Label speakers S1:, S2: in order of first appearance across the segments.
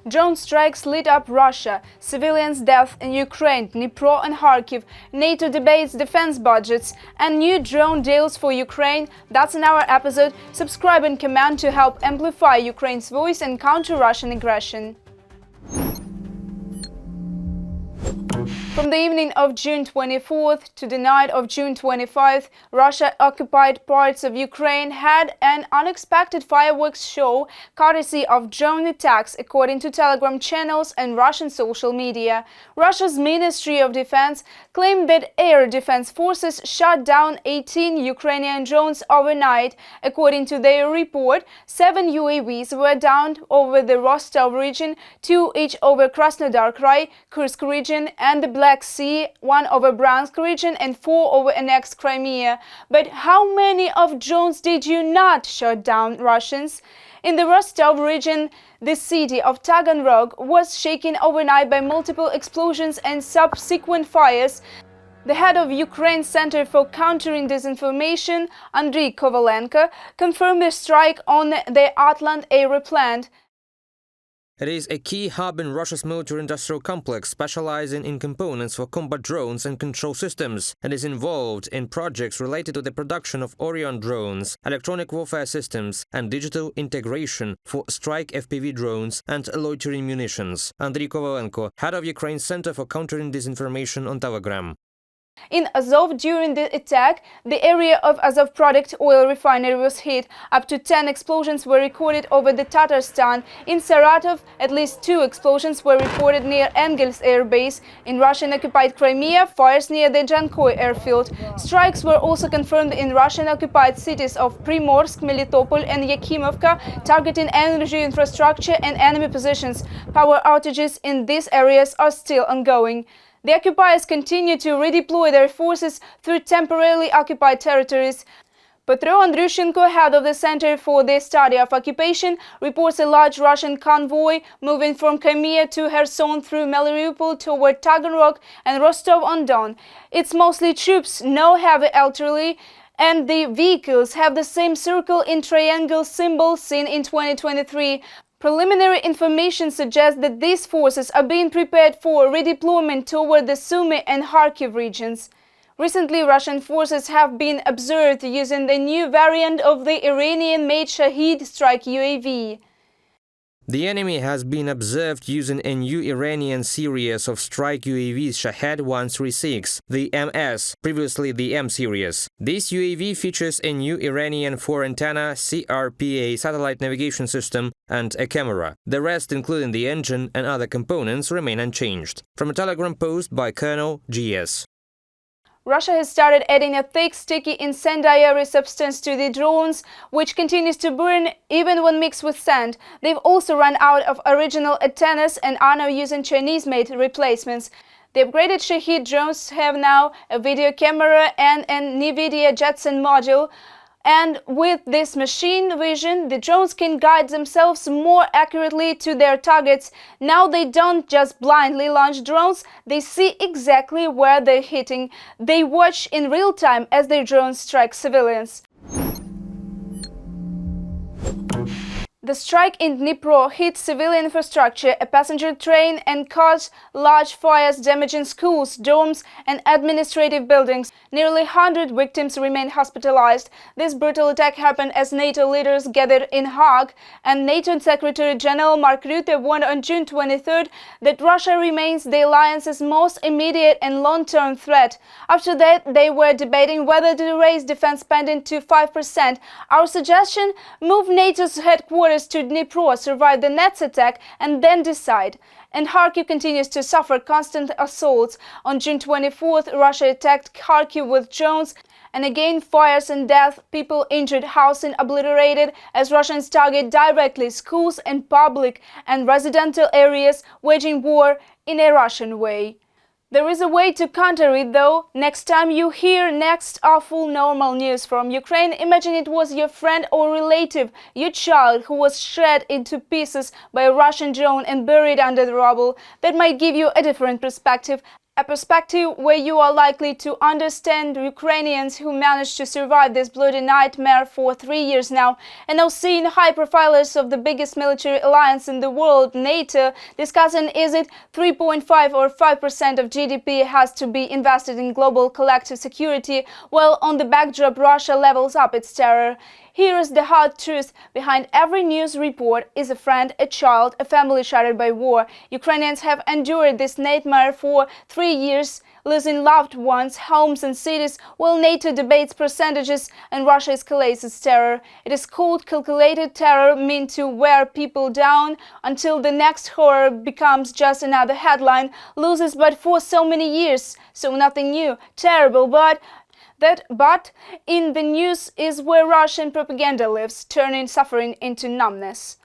S1: Drone strikes lit up Russia, civilians' death in Ukraine, Dnipro and Kharkiv, NATO debates defense budgets, and new drone deals for Ukraine. That's in our episode. Subscribe and comment to help amplify Ukraine's voice and counter Russian aggression. From the evening of June 24th to the night of June 25th, Russia-occupied parts of Ukraine had an unexpected fireworks show courtesy of drone attacks, according to Telegram channels and Russian social media. Russia's Ministry of Defense claimed that air defense forces shot down 18 Ukrainian drones overnight. According to their report, 7 UAVs were downed over the Rostov region, 2 each over Krasnodar Krai, Kursk region, and the Black Sea, 1 over Bryansk region, and 4 over annexed Crimea. But how many of drones did you not shot down, Russians? In the Rostov region, the city of Taganrog was shaken overnight by multiple explosions and subsequent fires. The head of Ukraine's Center for Countering Disinformation, Andriy Kovalenko, confirmed a strike on the Atlant air plant.
S2: It is a key hub in Russia's military-industrial complex, specializing in components for combat drones and control systems, and is involved in projects related to the production of Orion drones, electronic warfare systems, and digital integration for strike FPV drones and loitering munitions. Andriy Kovalenko, head of Ukraine's Center for Countering Disinformation, on Telegram.
S1: In Azov, during the attack, the area of Azov product oil refinery was hit. Up to 10 explosions were recorded over the Tatarstan. In Saratov, at least 2 explosions were reported near Engels air base. In Russian-occupied Crimea, fires near the Jankoy airfield. Strikes were also confirmed in Russian-occupied cities of Prymorsk, Melitopol and Yakimovka, targeting energy infrastructure and enemy positions. Power outages in these areas are still ongoing. The occupiers continue to redeploy their forces through temporarily occupied territories. Petro Andrushenko, head of the Center for the Study of Occupation, reports a large Russian convoy moving from Crimea to Kherson through Mariupol toward Taganrog and Rostov-on-Don. It's mostly troops, no heavy artillery, and the vehicles have the same circle in triangle symbol seen in 2023. Preliminary information suggests that these forces are being prepared for redeployment toward the Sumy and Kharkiv regions. Recently, Russian forces have been observed using the new variant of the Iranian-made Shahed strike UAV.
S2: The enemy has been observed using a new Iranian series of strike UAVs Shahed 136, the MS, previously the M series. This UAV features a new Iranian 4-antenna CRPA satellite navigation system and a camera. The rest, including the engine and other components, remain unchanged. From a Telegram post by Colonel GS.
S1: Russia has started adding a thick, sticky, incendiary substance to the drones, which continues to burn even when mixed with sand. They've also run out of original antennas and are now using Chinese-made replacements. The upgraded Shahed drones have now a video camera and an NVIDIA Jetson module. And with this machine vision, the drones can guide themselves more accurately to their targets. Now they don't just blindly launch drones, they see exactly where they're hitting. They watch in real time as their drones strike civilians. The strike in Dnipro hit civilian infrastructure, a passenger train, and caused large fires damaging schools, dorms, and administrative buildings. Nearly 100 victims remain hospitalized. This brutal attack happened as NATO leaders gathered in Hague, and NATO Secretary General Mark Rutte warned on June 23rd that Russia remains the alliance's most immediate and long-term threat. After that, they were debating whether to raise defense spending to 5%. Our suggestion: move NATO's headquarters to Dnipro, survive the Nets attack, and then decide. And Kharkiv continues to suffer constant assaults. On June 24th, Russia attacked Kharkiv with drones, and again fires and death, people injured, housing obliterated, as Russians target directly schools and public and residential areas, waging war in a Russian way. There is a way to counter it, though. Next time you hear next awful normal news from Ukraine, imagine it was your friend or relative, your child, who was shred into pieces by a Russian drone and buried under the rubble. That might give you a different perspective. A perspective where you are likely to understand Ukrainians who managed to survive this bloody nightmare for 3 years now, and now seeing high profilers of the biggest military alliance in the world, NATO, discussing is it 3.5 or 5% of GDP has to be invested in global collective security, while on the backdrop Russia levels up its terror. Here is the hard truth. Behind every news report is a friend, a child, a family shattered by war. Ukrainians have endured this nightmare for 3 years, losing loved ones, homes and cities, while NATO debates percentages and Russia escalates its terror. It is called calculated terror, meant to wear people down until the next horror becomes just another headline, loses but for so many years. So nothing new, terrible, but in the news is where Russian propaganda lives, turning suffering into numbness.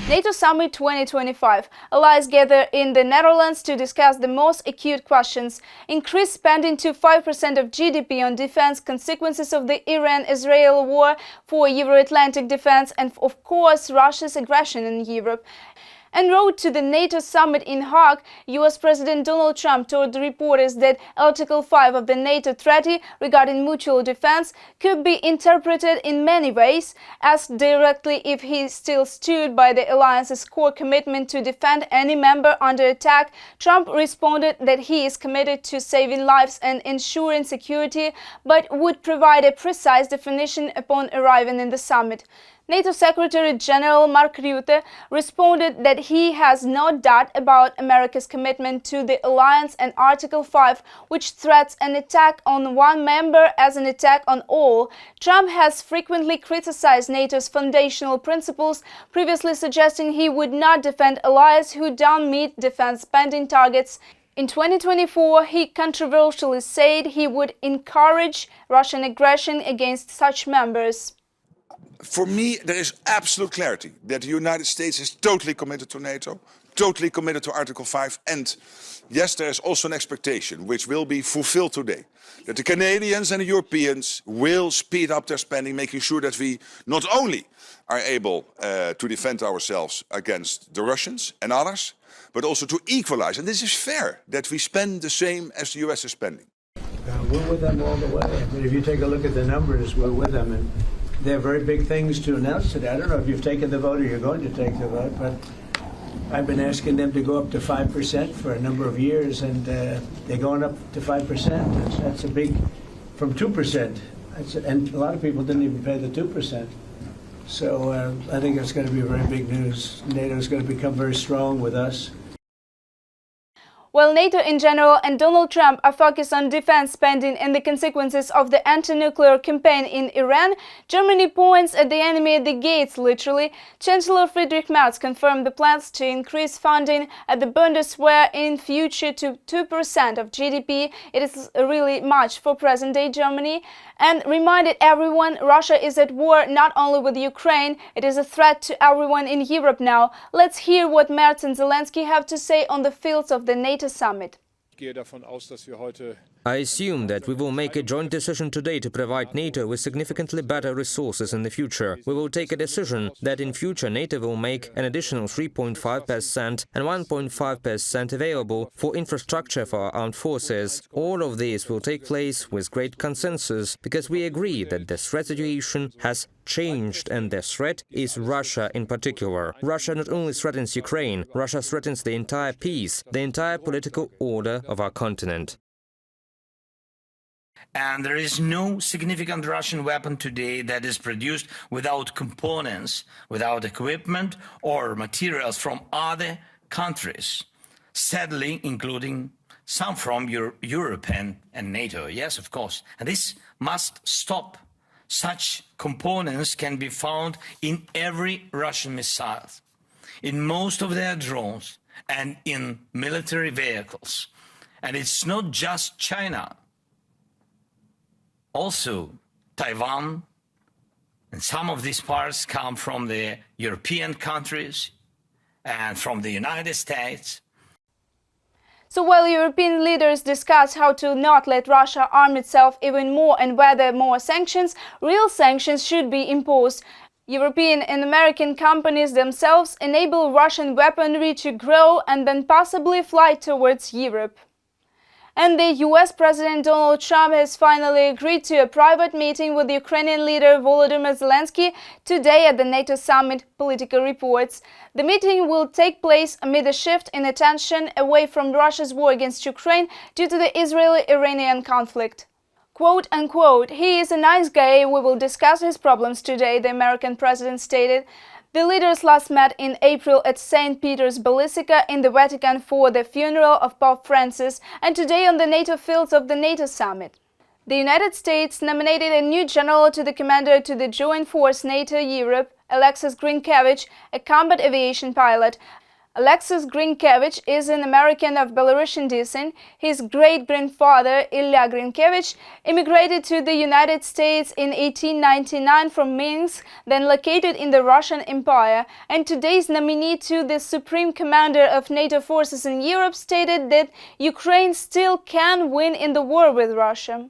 S1: NATO Summit 2025. Allies gather in the Netherlands to discuss the most acute questions. Increased spending to 5% of GDP on defense, consequences of the Iran-Israel war for Euro-Atlantic defense, and of course Russia's aggression in Europe. En route to the NATO summit in Hague, US President Donald Trump told reporters that Article 5 of the NATO Treaty regarding mutual defense could be interpreted in many ways, asked directly if he still stood by the alliance's core commitment to defend any member under attack. Trump responded that he is committed to saving lives and ensuring security, but would provide a precise definition upon arriving in the summit. NATO Secretary General Mark Rutte responded that he has no doubt about America's commitment to the alliance and Article 5, which threats an attack on one member as an attack on all. Trump has frequently criticized NATO's foundational principles, previously suggesting he would not defend allies who don't meet defense spending targets. In 2024, he controversially said he would encourage Russian aggression against such members.
S3: For me, there is absolute clarity that the United States is totally committed to NATO, totally committed to Article 5, and yes, there is also an expectation, which will be fulfilled today, that the Canadians and the Europeans will speed up their spending, making sure that we not only are able to defend ourselves against the Russians and others, but also to equalize. And this is fair, that we spend the same as the US is spending.
S4: We're with them all the way. I mean, if you take a look at the numbers, we're with them. And they have very big things to announce today. I don't know if you've taken the vote or you're going to take the vote, but I've been asking them to go up to 5% for a number of years, and they're going up to 5%. That's a big, from 2%. And a lot of people didn't even pay the 2%. So I think it's going to be very big news. NATO is going to become very strong with us.
S1: While NATO in general and Donald Trump are focused on defense spending and the consequences of the anti-nuclear campaign in Iran, Germany points at the enemy at the gates, literally. Chancellor Friedrich Merz confirmed the plans to increase funding at the Bundeswehr in future to 2% of GDP. It is really much for present-day Germany, and reminded everyone Russia is at war not only with Ukraine, it is a threat to everyone in Europe now. Let's hear what Merz and Zelenskyy have to say on the fields of the NATO summit.
S2: I assume that we will make a joint decision today to provide NATO with significantly better resources in the future. We will take a decision that in future NATO will make an additional 3.5% and 1.5% available for infrastructure for our armed forces. All of this will take place with great consensus, because we agree that the threat situation has changed, and the threat is Russia in particular. Russia not only threatens Ukraine, Russia threatens the entire peace, the entire political order of our continent.
S5: And there is no significant Russian weapon today that is produced without components, without equipment or materials from other countries, sadly, including some from Europe and NATO. Yes, of course. And this must stop. Such components can be found in every Russian missile, in most of their drones, and in military vehicles. And it's not just China. Also, Taiwan, and some of these parts come from the European countries and from the United States.
S1: So while European leaders discuss how to not let Russia arm itself even more and whether more sanctions, real sanctions should be imposed. European and American companies themselves enable Russian weaponry to grow and then possibly fly towards Europe. And the US President Donald Trump has finally agreed to a private meeting with Ukrainian leader Volodymyr Zelenskyy today at the NATO summit, Politico reports. The meeting will take place amid a shift in attention away from Russia's war against Ukraine due to the Israeli-Iranian conflict. Quote unquote, "He is a nice guy, we will discuss his problems today," the American president stated. The leaders last met in April at St. Peter's Basilica in the Vatican for the funeral of Pope Francis and today on the NATO fields of the NATO summit. The United States nominated a new general to the commander to the Joint Force NATO Europe, Alexis Grinkevich, a combat aviation pilot. Alexis Grinkevich is an American of Belarusian descent. His great-grandfather, Ilya Grinkevich, immigrated to the United States in 1899 from Minsk, then located in the Russian Empire, and today's nominee to the Supreme Commander of NATO forces in Europe stated that Ukraine still can win in the war with Russia.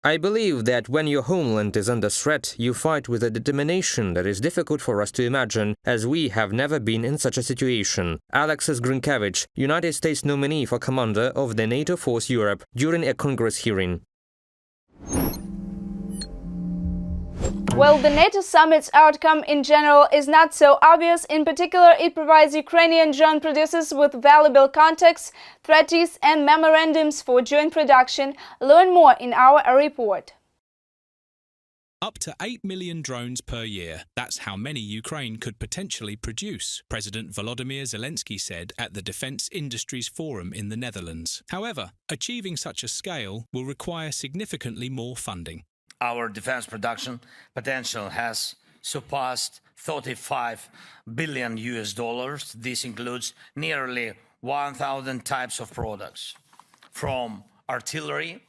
S2: I believe that when your homeland is under threat, you fight with a determination that is difficult for us to imagine, as we have never been in such a situation. Alexis Grinkevich, United States nominee for commander of the NATO Force Europe, during a Congress hearing.
S1: Well, the NATO summit's outcome in general is not so obvious. In particular, it provides Ukrainian drone producers with valuable contacts, treaties and memorandums for joint production. Learn more in our report.
S6: Up to 8 million drones per year. That's how many Ukraine could potentially produce, President Volodymyr Zelenskyy said at the Defence Industries Forum in the Netherlands. However, achieving such a scale will require significantly more funding.
S5: Our defense production potential has surpassed $35 billion. This includes nearly 1,000 types of products, from artillery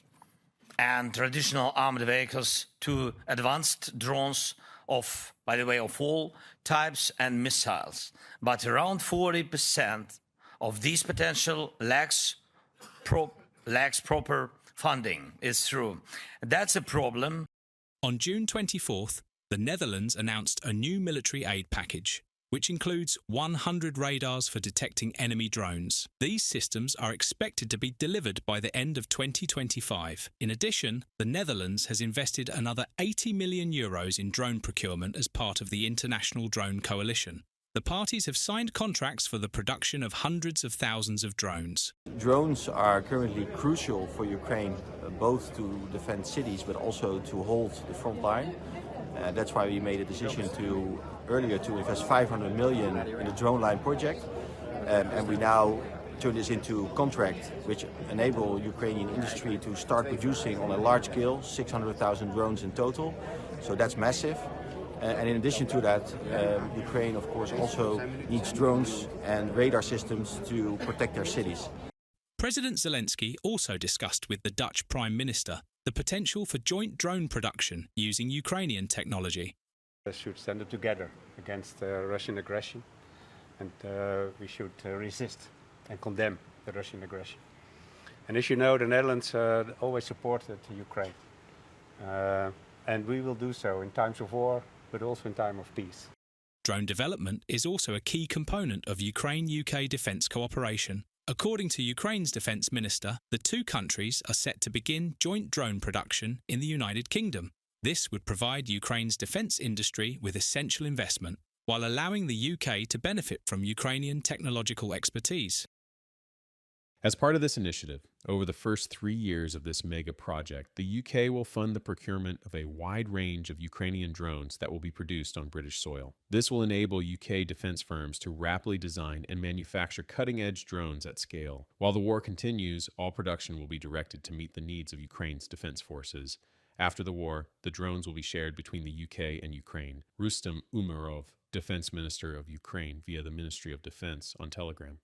S5: and traditional armed vehicles to advanced drones of all types and missiles. But around 40% of this potential lacks proper funding. Is true. That's a problem.
S6: On June 24th, the Netherlands announced a new military aid package, which includes 100 radars for detecting enemy drones. These systems are expected to be delivered by the end of 2025. In addition, the Netherlands has invested another €80 million in drone procurement as part of the International Drone Coalition. The parties have signed contracts for the production of hundreds of thousands of drones.
S7: Drones are currently crucial for Ukraine, both to defend cities but also to hold the front line. That's why we made a decision earlier to invest 500 million in the drone line project, and we now turn this into contract which enable Ukrainian industry to start producing on a large scale, 600,000 drones in total. So that's massive. And in addition to that, Ukraine, of course, also needs drones and radar systems to protect their cities.
S6: President Zelenskyy also discussed with the Dutch Prime Minister the potential for joint drone production using Ukrainian technology.
S8: We should stand up together against Russian aggression, and we should resist and condemn the Russian aggression. And as you know, the Netherlands always supported Ukraine, and we will do so in times of war, but also in time of peace.
S6: Drone development is also a key component of Ukraine-UK defence cooperation. According to Ukraine's defence minister, the two countries are set to begin joint drone production in the United Kingdom. This would provide Ukraine's defence industry with essential investment, while allowing the UK to benefit from Ukrainian technological expertise.
S9: As part of this initiative, over the first 3 years of this mega project, the UK will fund the procurement of a wide range of Ukrainian drones that will be produced on British soil. This will enable UK defense firms to rapidly design and manufacture cutting-edge drones at scale. While the war continues, all production will be directed to meet the needs of Ukraine's defense forces. After the war, the drones will be shared between the UK and Ukraine. Rustem Umerov, Defense Minister of Ukraine, via the Ministry of Defense on Telegram.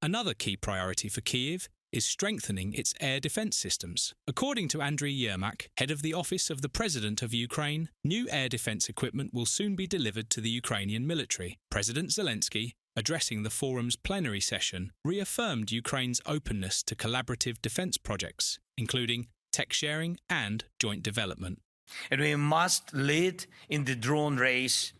S6: Another key priority for Kyiv is strengthening its air defence systems. According to Andriy Yermak, head of the Office of the President of Ukraine, new air defence equipment will soon be delivered to the Ukrainian military. President Zelenskyy, addressing the forum's plenary session, reaffirmed Ukraine's openness to collaborative defence projects, including tech sharing and joint development.
S5: And we must lead in the drone race,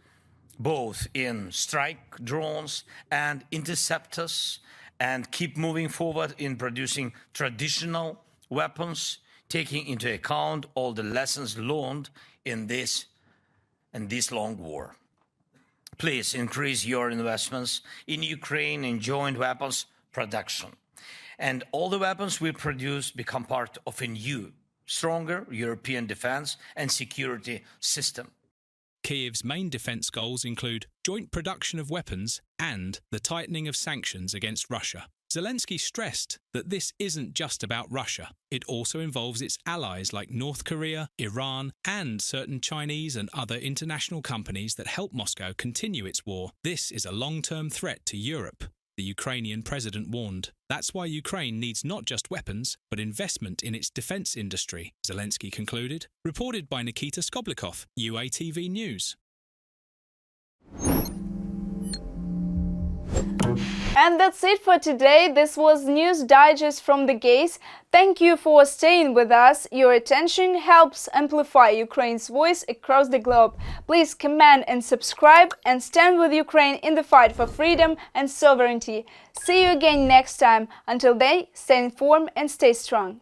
S5: both in strike drones and interceptors, and keep moving forward in producing traditional weapons, taking into account all the lessons learned in this long war. Please increase your investments in Ukraine in joint weapons production. And all the weapons we produce become part of a new, stronger European defense and security system.
S6: Kyiv's main defense goals include joint production of weapons and the tightening of sanctions against Russia. Zelenskyy stressed that this isn't just about Russia. It also involves its allies like North Korea, Iran, and certain Chinese and other international companies that help Moscow continue its war. This is a long-term threat to Europe, the Ukrainian president warned. That's why Ukraine needs not just weapons, but investment in its defense industry, Zelenskyy concluded. Reported by Nikita Skoblikov, UATV News.
S1: And that's it for today. This was News Digest from the Gaze. Thank you for staying with us. Your attention helps amplify Ukraine's voice across the globe. Please comment and subscribe and stand with Ukraine in the fight for freedom and sovereignty. See you again next time. Until then, stay informed and stay strong.